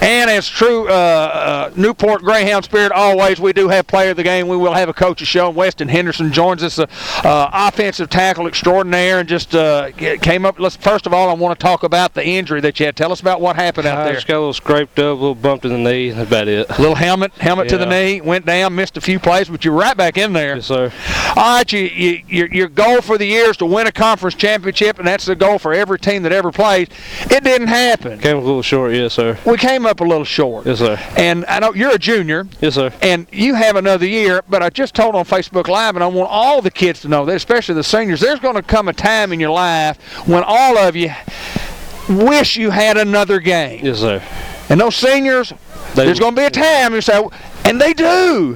And as true Newport Greyhound spirit always, we do have player of the game. We will have a coach's show. Weston Henderson joins us, offensive tackle extraordinaire, and just came up. First of all, I want to talk about the injury that you had. Tell us about what happened out there. I just got a little scraped up, a little bumped in the knee. That's about it. A little helmet to the knee, went down, missed a few plays, but you're right back in there. Yes, sir. All right, your goal for the year is to win a conference championship, and that's the goal for every team that ever plays. It didn't happen. Came a little short, yes, sir. We came up a little short. Yes, sir. And I know you're a junior. Yes, sir. And you have another year, but I just told on Facebook Live, and I want all the kids to know that, especially the seniors, there's going to come a time in your life when all of you wish you had another game. Yes, sir. And those seniors, there's going to be a time you say, and they do,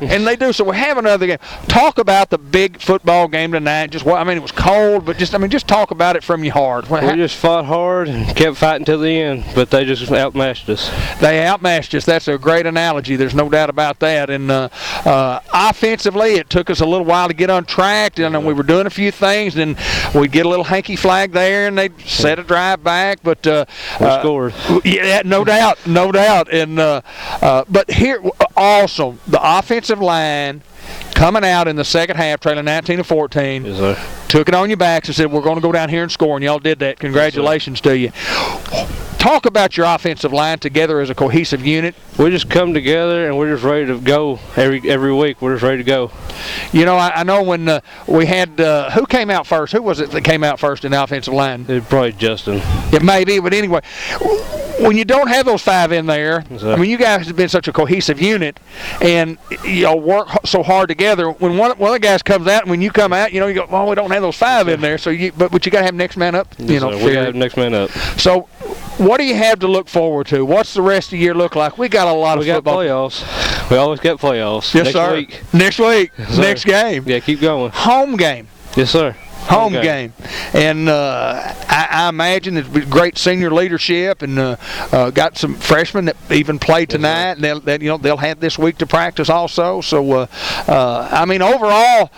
So we have another game. Talk about the big football game tonight. It was cold, but just talk about it from your heart. We just fought hard and kept fighting till the end, but they just outmatched us. They outmatched us. That's a great analogy. There's no doubt about that. And offensively, it took us a little while to get on track. And we were doing a few things, and we'd get a little hanky flag there, and they'd set a drive back. But we scored. Yeah, no doubt. And but here also, the offensive line coming out in the second half, trailing 19-14. Yes, sir. Took it on your backs and said, we're going to go down here and score, and y'all did that. Congratulations to you. Talk about your offensive line together as a cohesive unit. We just come together, and we're just ready to go every week. We're just ready to go. You know, I know when we had who came out first? Who was it that came out first in the offensive line? Probably Justin. It may be, but anyway, when you don't have those five in there, Exactly. I mean, you guys have been such a cohesive unit, and y'all work so hard together. When one of the guys comes out, and when you come out, you go, well, we don't have those five in there, so but you got to have next man up. Yes, sir. We got to have next man up. So, what do you have to look forward to? What's the rest of the year look like? We got a lot of football. We got playoffs. We always get playoffs. Yes, sir. Next week. Yes, sir. Next game. Yeah, keep going. Home game. Yes, sir. Home game. And I imagine it's great senior leadership, and got some freshmen that even played tonight, and they'll have this week to practice also. So, overall,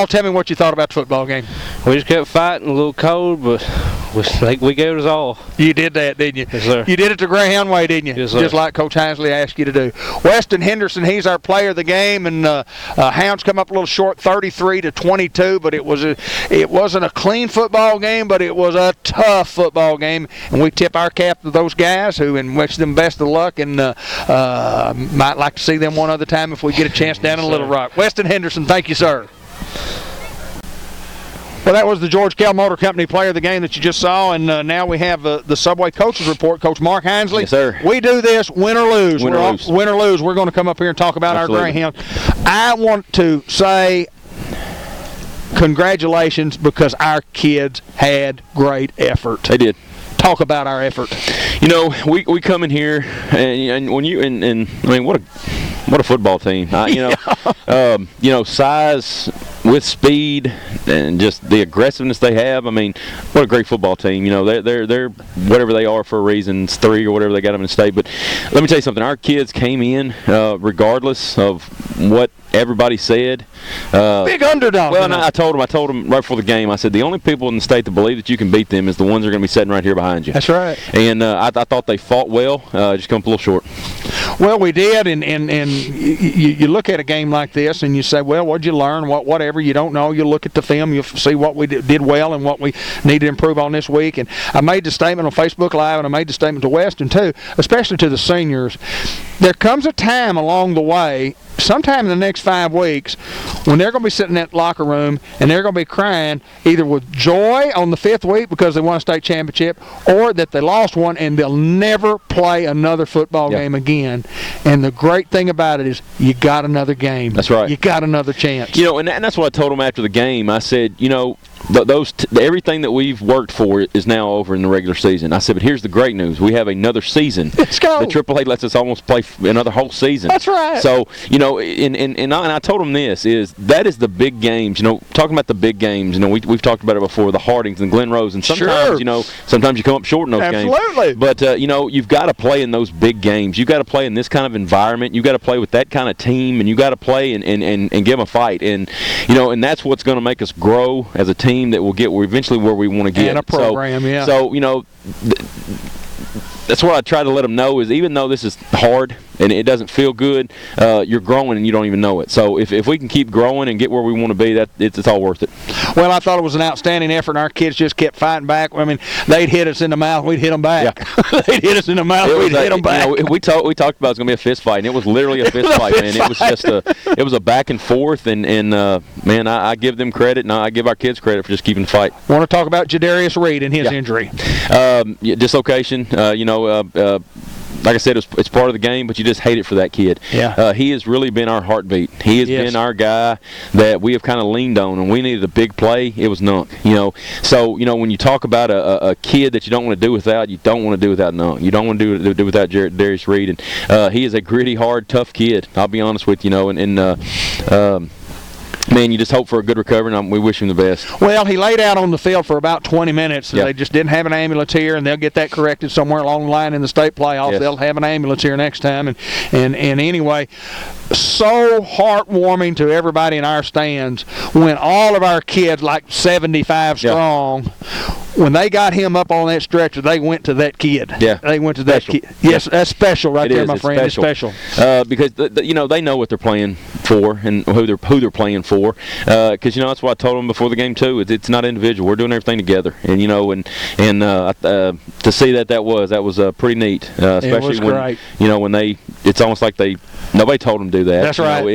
tell me what you thought about the football game. We just kept fighting, a little cold, but we gave it all. You did that, didn't you? Yes, sir. You did it the Greyhound way, didn't you? Yes, sir. Just like Coach Hinsley asked you to do. Weston Henderson, he's our player of the game, and Hounds come up a little short, 33-22, but it wasn't a clean football game, but it was a tough football game, and we tip our cap to those guys and wish them best of luck, and might like to see them one other time if we get a chance down in Little Rock. Weston Henderson, thank you, sir. Well, that was the George Kell Motor Company player of the game that you just saw, and now we have the Subway Coaches Report. Coach Mark Hinsley. Yes, sir. We do this win or lose. Win or lose. We're going to come up here and talk about Absolutely. our Greyhound. I want to say congratulations, because our kids had great effort. They did. Talk about our effort. We come in here, and when you and I mean, what a football team. Size with speed and just the aggressiveness they have. I mean, what a great football team. They're whatever they are for a reason. It's 3 or whatever they got them in state. But let me tell you something. Our kids came in regardless of what everybody said. Big underdog. Well, I told them right before the game. I said the only people in the state that believe that you can beat them is the ones that are going to be sitting right here behind you. That's right. And I thought they fought well. Just come up a little short. Well, we did, and you look at a game like this, and you say, well, what'd you learn? Whatever you don't know, you look at the film, you see what we did well and what we need to improve on this week. And I made the statement on Facebook Live, and I made the statement to Weston too, especially to the seniors. There comes a time along the way, sometime in the next 5 weeks, when they're going to be sitting in that locker room and they're going to be crying either with joy on the 5th week because they won a state championship, or that they lost one and they'll never play another football game again. And the great thing about it is you got another game. That's right. You got another chance. And that's what I told them after the game. I said, everything that we've worked for is now over in the regular season. I said, but here's the great news. We have another season. Let's go. The AAA lets us almost play another whole season. That's right. So, and I told them that is the big games. Talking about the big games, we've talked about it before, the Hardings and Glen Rose. And sometimes, sometimes you come up short in those games. Absolutely. But, you've got to play in those big games. You've got to play in this kind of environment. You've got to play with that kind of team, and you've got to play and give them a fight. And, and that's what's going to make us grow as a team that will get eventually where we want to get. And a program, So, that's what I try to let them know is even though this is hard and it doesn't feel good, you're growing and you don't even know it. So if we can keep growing and get where we want to be, it's all worth it. Well, I thought it was an outstanding effort, and our kids just kept fighting back. I mean, they'd hit us in the mouth, we'd hit them back. Yeah. They'd hit us in the mouth, we'd hit them back. We talked about it was going to be a fist fight, and it was literally a fist fight, man. It was just a back and forth, and man, I give them credit, and I give our kids credit for just keeping the fight. Want to talk about Jadarius Reed and his injury? Dislocation. Like I said, it's part of the game, but you just hate it for that kid. Yeah. He has really been our heartbeat. He has been our guy that we have kind of leaned on, and we needed a big play. It was Nunk, So, when you talk about a kid that you don't want to do without, you don't want to do without Nunk. You don't want to do without Darius Reed. And he is a gritty, hard, tough kid. I'll be honest with you, man, you just hope for a good recovery, and we wish him the best. Well, he laid out on the field for about 20 minutes. They just didn't have an ambulance here, and they'll get that corrected somewhere along the line in the state playoffs. They'll have an ambulance here next time. And anyway, so heartwarming to everybody in our stands when all of our kids, like 75 strong, when they got him up on that stretcher, they went to that kid. Yeah. They went to that kid. Yes, that's special right there, my friend. It's special. Because they know what they're playing for and who they're playing for. Because that's what I told them before the game too. It's not individual. We're doing everything together. And to see that was pretty neat. Especially when it's almost like nobody told them to do that. That's right.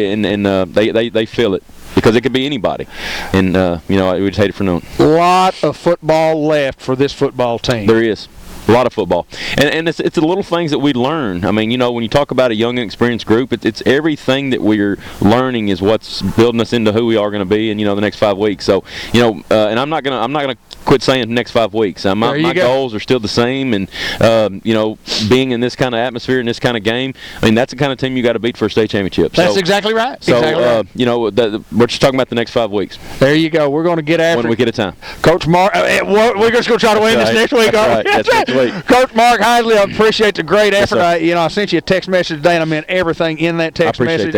They feel it. Because it could be anybody. And, we just hate it for noon. A lot of football left for this football team. There is. A lot of football. And it's the little things that we learn. I mean, when you talk about a young and experienced group, it's everything that we're learning is what's building us into who we are going to be in, the next 5 weeks. So, and I'm not gonna quit saying next 5 weeks. My goals are still the same, and being in this kind of atmosphere and this kind of game, I mean, that's the kind of team you got to beat for a state championship. That's exactly right. So, exactly right. We're just talking about the next 5 weeks. There you go. We're going to get after when we get a time. Coach Mark, we're just going to try to win this next week. That's right. Coach Mark Heisley, I appreciate the great effort. I sent you a text message today, and I meant everything in that text message.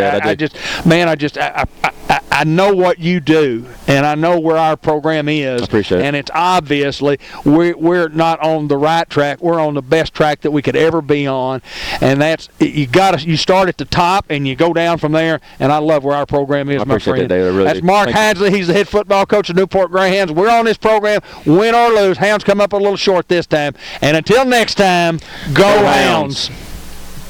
I know what you do, and I know where our program is. I appreciate it. And it's obviously we're not on the right track. We're on the best track that we could ever be on, and that's you start at the top and you go down from there. And I love where our program is, my friend. That's Mark Heisley. He's the head football coach of Newport Greyhounds. We're on this program, win or lose. Hounds come up a little short this time, and until next time, go Hounds.